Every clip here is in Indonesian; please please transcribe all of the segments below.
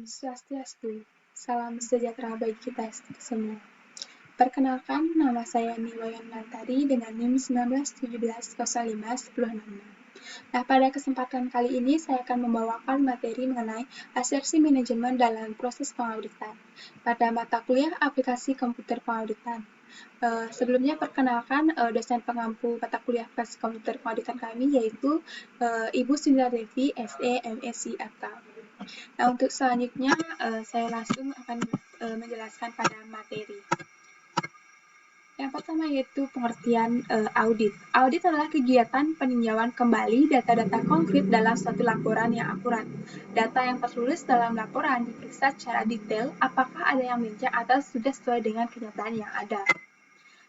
Swastiastu, salam sejahtera bagi kita semua. Perkenalkan, nama saya Niwayan Lantari dengan NIM 1917051066. Nah, pada kesempatan kali ini saya akan membawakan materi mengenai asersi manajemen dalam proses pengauditan pada mata kuliah aplikasi komputer pengauditan. Sebelumnya perkenalkan dosen pengampu mata kuliah aplikasi komputer pengauditan kami yaitu Ibu Sindra Devi, SE, MSc Akta. Nah, untuk selanjutnya saya langsung akan menjelaskan pada materi. Yang pertama yaitu pengertian audit. Audit adalah kegiatan peninjauan kembali data-data konkret dalam suatu laporan yang akurat. Data yang tertulis dalam laporan diperiksa secara detail apakah ada yang melenceng atau sudah sesuai dengan kenyataan yang ada.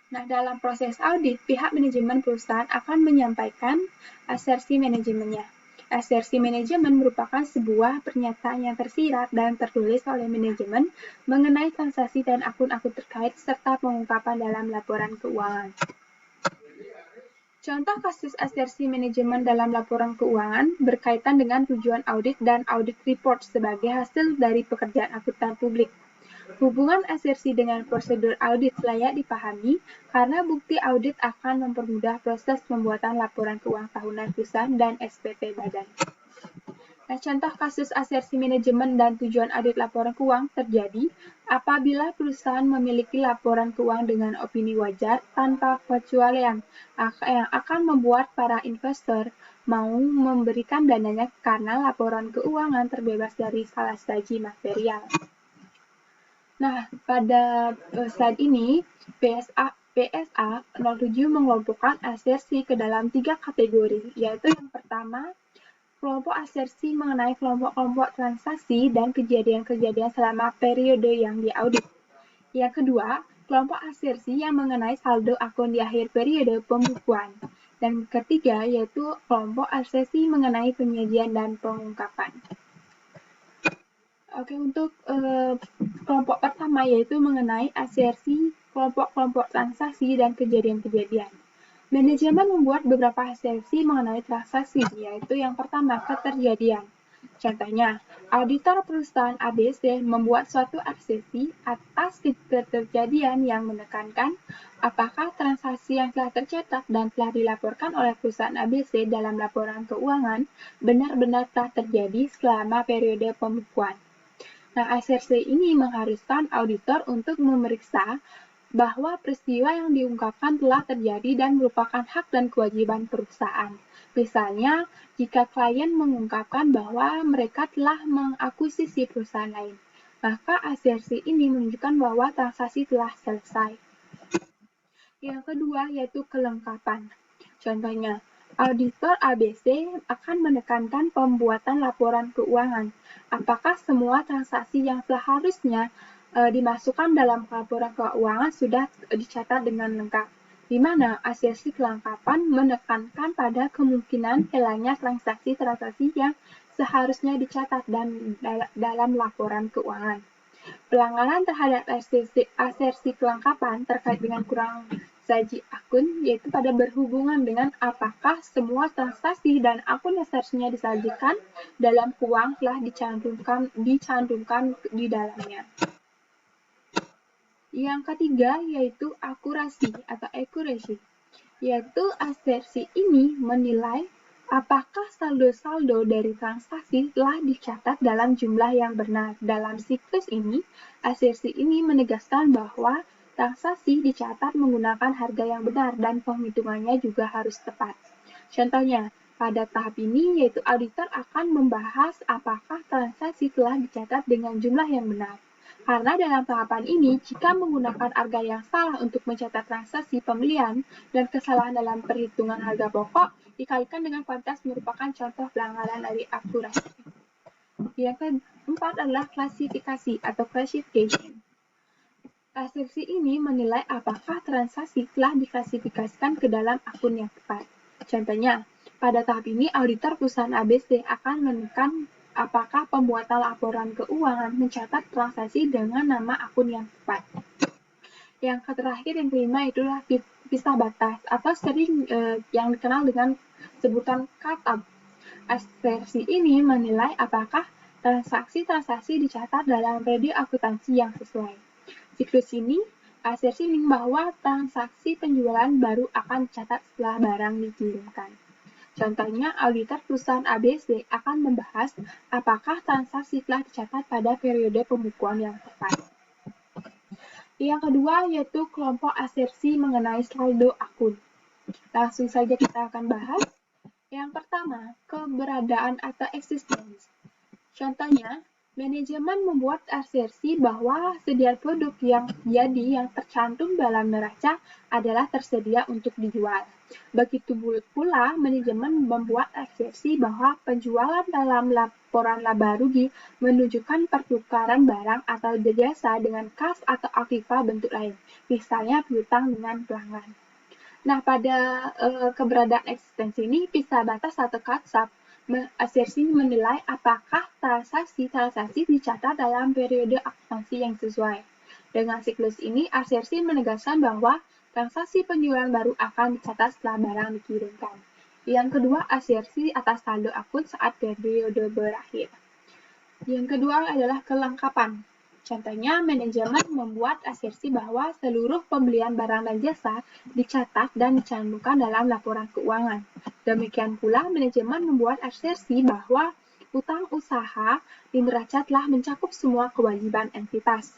Nah, dalam proses audit, pihak manajemen perusahaan akan menyampaikan asersi manajemennya. Asersi manajemen merupakan sebuah pernyataan yang tersirat dan tertulis oleh manajemen mengenai transaksi dan akun-akun terkait serta pengungkapan dalam laporan keuangan. Contoh kasus asersi manajemen dalam laporan keuangan berkaitan dengan tujuan audit dan audit report sebagai hasil dari pekerjaan akuntan publik. Hubungan asersi dengan prosedur audit layak dipahami karena bukti audit akan mempermudah proses pembuatan laporan keuangan tahunan perusahaan dan SPT badan. Nah, contoh kasus asersi manajemen dan tujuan audit laporan keuangan terjadi apabila perusahaan memiliki laporan keuangan dengan opini wajar tanpa pengecualian yang akan membuat para investor mau memberikan dananya karena laporan keuangan terbebas dari salah saji material. Nah, pada slide ini, PSA 07 mengelompokkan asersi ke dalam 3 kategori, yaitu yang pertama, kelompok asersi mengenai kelompok-kelompok transaksi dan kejadian-kejadian selama periode yang diaudit. Yang kedua, kelompok asersi yang mengenai saldo akun di akhir periode pembukuan. Dan ketiga, yaitu kelompok asersi mengenai penyajian dan pengungkapan. Oke, untuk kelompok pertama yaitu mengenai asersi kelompok-kelompok transaksi dan kejadian-kejadian. Manajemen membuat beberapa asersi mengenai transaksi, yaitu yang pertama, keterjadian. Contohnya, auditor perusahaan ABC membuat suatu asersi atas keterjadian yang menekankan apakah transaksi yang telah tercetak dan telah dilaporkan oleh perusahaan ABC dalam laporan keuangan benar-benar telah terjadi selama periode pembukuan. Nah, asersi ini mengharuskan auditor untuk memeriksa bahwa peristiwa yang diungkapkan telah terjadi dan merupakan hak dan kewajiban perusahaan. Misalnya, jika klien mengungkapkan bahwa mereka telah mengakuisisi perusahaan lain, maka asersi ini menunjukkan bahwa transaksi telah selesai. Yang kedua yaitu kelengkapan. Contohnya, auditor ABC akan menekankan pembuatan laporan keuangan. Apakah semua transaksi yang seharusnya dimasukkan dalam laporan keuangan sudah dicatat dengan lengkap, di mana asersi kelengkapan menekankan pada kemungkinan hilangnya transaksi-transaksi yang seharusnya dicatat dalam laporan keuangan. Pelanggaran terhadap asersi kelengkapan terkait dengan kurang saji akun, yaitu pada berhubungan dengan apakah semua transaksi dan akun yang seharusnya disajikan dalam keuangan telah dicantumkan di dalamnya. Yang ketiga yaitu akurasi atau accuracy, yaitu asersi ini menilai apakah saldo-saldo dari transaksi telah dicatat dalam jumlah yang benar. Dalam siklus ini, asersi ini menegaskan bahwa transaksi dicatat menggunakan harga yang benar dan penghitungannya juga harus tepat. Contohnya, pada tahap ini yaitu auditor akan membahas apakah transaksi telah dicatat dengan jumlah yang benar. Karena dalam tahapan ini, jika menggunakan harga yang salah untuk mencatat transaksi pembelian dan kesalahan dalam perhitungan harga pokok dikalikan dengan kuantitas merupakan contoh pelanggaran dari akurasi. Yang keempat adalah klasifikasi atau classification. Asersi ini menilai apakah transaksi telah diklasifikasikan ke dalam akun yang tepat. Contohnya, pada tahap ini auditor perusahaan ABC akan menekan apakah pembuatan laporan keuangan mencatat transaksi dengan nama akun yang tepat. Yang terakhir, yang kelima, itulah pisah batas atau sering yang dikenal dengan sebutan cut-off. Asersi ini menilai apakah Transaksi-transaksi dicatat dalam periode akuntansi yang sesuai. Siklus ini, asersi bahwa transaksi penjualan baru akan dicatat setelah barang dikirimkan. Contohnya, auditor perusahaan ABC akan membahas apakah transaksi telah dicatat pada periode pembukuan yang tepat. Yang kedua yaitu kelompok asersi mengenai saldo akun. Langsung saja kita akan bahas. Yang pertama, keberadaan atau eksistensi. Contohnya, manajemen membuat asersi bahwa sediaan produk yang tercantum dalam neraca adalah tersedia untuk dijual. Begitu pula, manajemen membuat asersi bahwa penjualan dalam laporan laba rugi menunjukkan pertukaran barang atau jasa dengan kas atau aktiva bentuk lain, misalnya piutang dengan pelanggan. Nah, pada keberadaan eksistensi ini, bisa batas atau katsap, asersi menilai apakah transaksi dicatat dalam periode akuntansi yang sesuai. Dengan siklus ini, asersi menegaskan bahwa transaksi penjualan baru akan dicatat setelah barang dikirimkan. Yang kedua, asersi atas saldo akun saat periode berakhir. Yang kedua adalah kelengkapan. Contohnya, manajemen membuat asersi bahwa seluruh pembelian barang dan jasa dicatat dan dicantumkan dalam laporan keuangan. Demikian pula, manajemen membuat asersi bahwa utang usaha di neraca telah mencakup semua kewajiban entitas.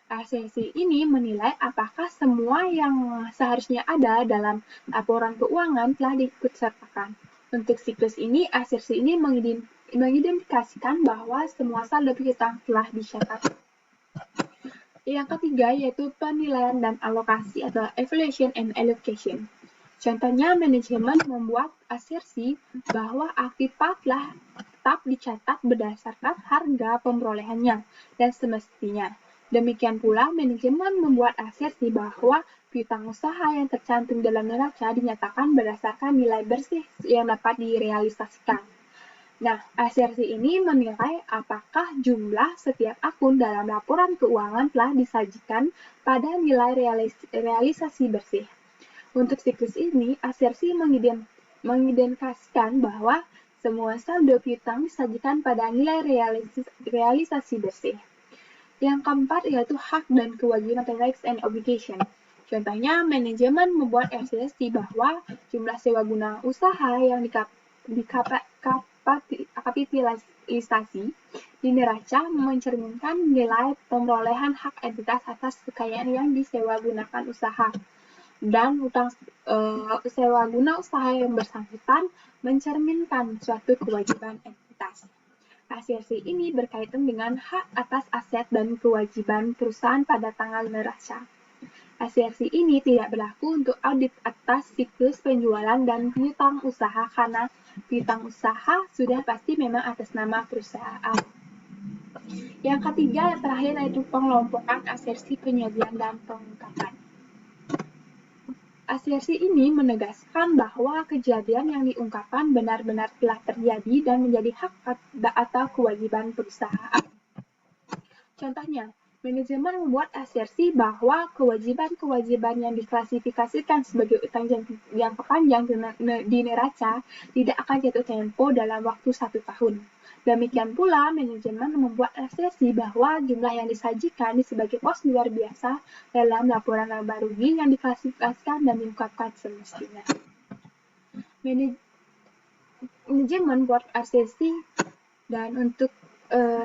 Asersi ini menilai apakah semua yang seharusnya ada dalam laporan keuangan telah diikutsertakan. Untuk siklus ini, asersi ini mengidentifikasikan bahwa semua saldo piutang telah dicatat. Yang ketiga yaitu penilaian dan alokasi atau evaluation and allocation. Contohnya, manajemen membuat asersi bahwa aktiva telah tetap dicatat berdasarkan harga perolehannya dan semestinya. Demikian pula, manajemen membuat asersi bahwa piutang usaha yang tercantum dalam neraca dinyatakan berdasarkan nilai bersih yang dapat direalisasikan. Nah, asersi ini menilai apakah jumlah setiap akun dalam laporan keuangan telah disajikan pada nilai realisasi bersih. Untuk siklus ini, asersi mengidentifikasikan bahwa semua saldo piutang disajikan pada nilai realisasi bersih. Yang keempat yaitu hak dan kewajiban atau rights and obligation. Contohnya, manajemen membuat asersi bahwa jumlah sewa guna usaha yang kapitalisasi di neraca mencerminkan nilai perolehan hak entitas atas kekayaan yang disewa gunakan usaha, dan utang sewa guna usaha yang bersangkutan mencerminkan suatu kewajiban entitas. Asersi ini berkaitan dengan hak atas aset dan kewajiban perusahaan pada tanggal neraca. Asersi ini tidak berlaku untuk audit atas siklus penjualan dan piutang usaha karena piutang usaha sudah pasti memang atas nama perusahaan. Yang ketiga yang terakhir yaitu pengelompokan asersi penyajian dan pengungkapan. Asersi ini menegaskan bahwa kejadian yang diungkapkan benar-benar telah terjadi dan menjadi hak atau kewajiban perusahaan. Contohnya, manajemen membuat asersi bahwa kewajiban-kewajiban yang diklasifikasikan sebagai utang jangka panjang di neraca tidak akan jatuh tempo dalam waktu 1 tahun. Demikian pula, manajemen membuat asersi bahwa jumlah yang disajikan sebagai pos luar biasa dalam laporan laba rugi yang diklasifikasikan dan diungkapkan semestinya. Manajemen membuat asersi, dan untuk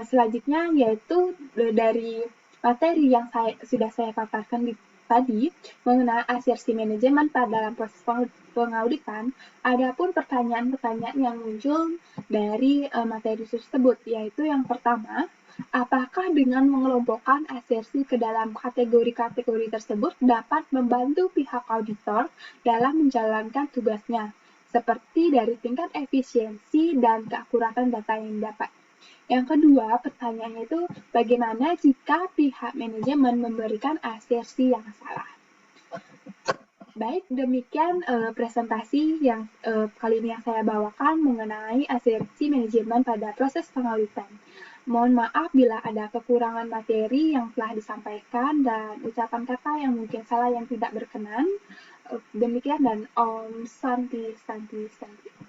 selanjutnya yaitu dari materi yang sudah saya paparkan tadi mengenai asersi manajemen dalam proses pengauditan. Adapun pertanyaan-pertanyaan yang muncul dari materi tersebut, yaitu yang pertama, apakah dengan mengelompokkan asersi ke dalam kategori-kategori tersebut dapat membantu pihak auditor dalam menjalankan tugasnya, seperti dari tingkat efisiensi dan keakuratan data yang didapat. Yang kedua, pertanyaannya itu bagaimana jika pihak manajemen memberikan asersi yang salah? Baik, demikian presentasi yang kali ini yang saya bawakan mengenai asersi manajemen pada proses pengauditan. Mohon maaf bila ada kekurangan materi yang telah disampaikan dan ucapan kata yang mungkin salah yang tidak berkenan. Demikian dan Om Santi Santi Santi.